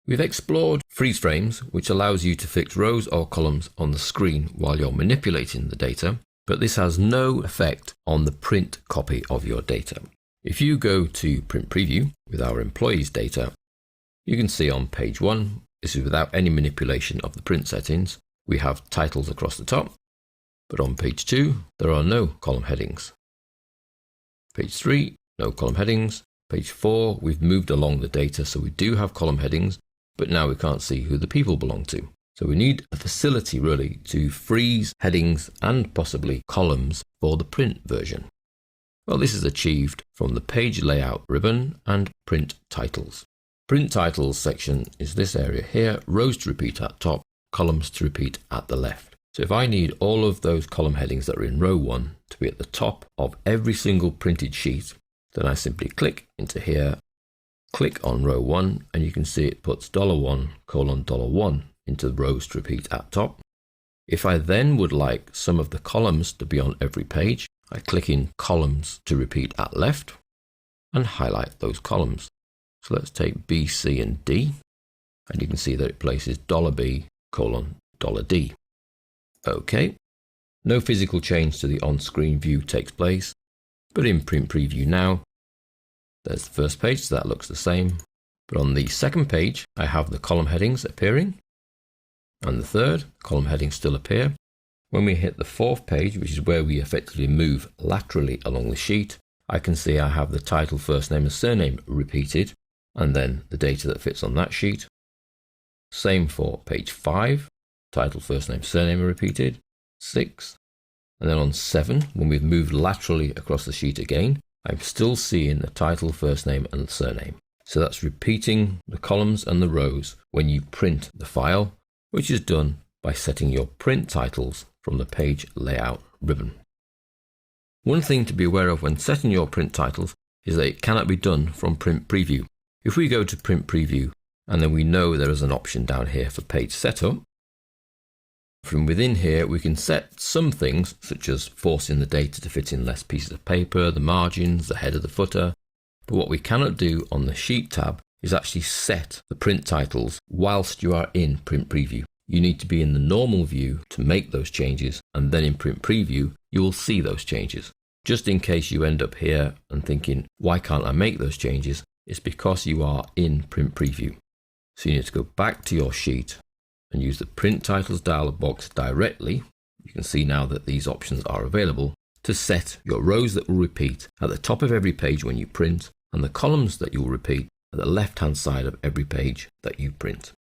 We've explored freeze frames, which allows you to fix rows or columns on the screen while you're manipulating the data, but this has no effect on the print copy of your data. If you go to Print Preview with our employees data, you can see on page 1, this is without any manipulation of the print settings, we have titles across the top, but on page 2, there are no column headings. Page 3, no column headings. Page 4, we've moved along the data, so we do have column headings, but now we can't see who the people belong to. So we need a facility really to freeze headings and possibly columns for the print version. Well, this is achieved from the page layout ribbon and print titles. Print titles section is this area here, rows to repeat at top, columns to repeat at the left. So if I need all of those column headings that are in row 1 to be at the top of every single printed sheet, then I simply click into here, click on row 1, and you can see it puts $1:$1 into the rows to repeat at top. If I then would like some of the columns to be on every page, I click in columns to repeat at left and highlight those columns. So let's take B, C, and D, and you can see that it places $B:$D. OK. No physical change to the on-screen view takes place, but in Print Preview now, there's the first page, so that looks the same. But on the second page, I have the column headings appearing, and the third, column headings still appear. When we hit the fourth page, which is where we effectively move laterally along the sheet, I can see I have the title, first name, and surname repeated, and then the data that fits on that sheet. Same for page 5, title, first name, surname are repeated. 6, and then on 7, when we've moved laterally across the sheet again, I'm still seeing the title, first name, and surname. So that's repeating the columns and the rows when you print the file, which is done by setting your print titles from the page layout ribbon. One thing to be aware of when setting your print titles is that it cannot be done from Print Preview. If we go to Print Preview, and then we know there is an option down here for page setup, from within here, we can set some things, such as forcing the data to fit in less pieces of paper, the margins, the header, the footer. But what we cannot do on the Sheet tab is actually set the print titles whilst you are in Print Preview. You need to be in the normal view to make those changes, and then in Print Preview, you will see those changes. Just in case you end up here and thinking, why can't I make those changes? It's because you are in Print Preview. So you need to go back to your sheet and use the Print Titles dialog box directly. You can see now that these options are available to set your rows that will repeat at the top of every page when you print, and the columns that you will repeat at the left-hand side of every page that you print.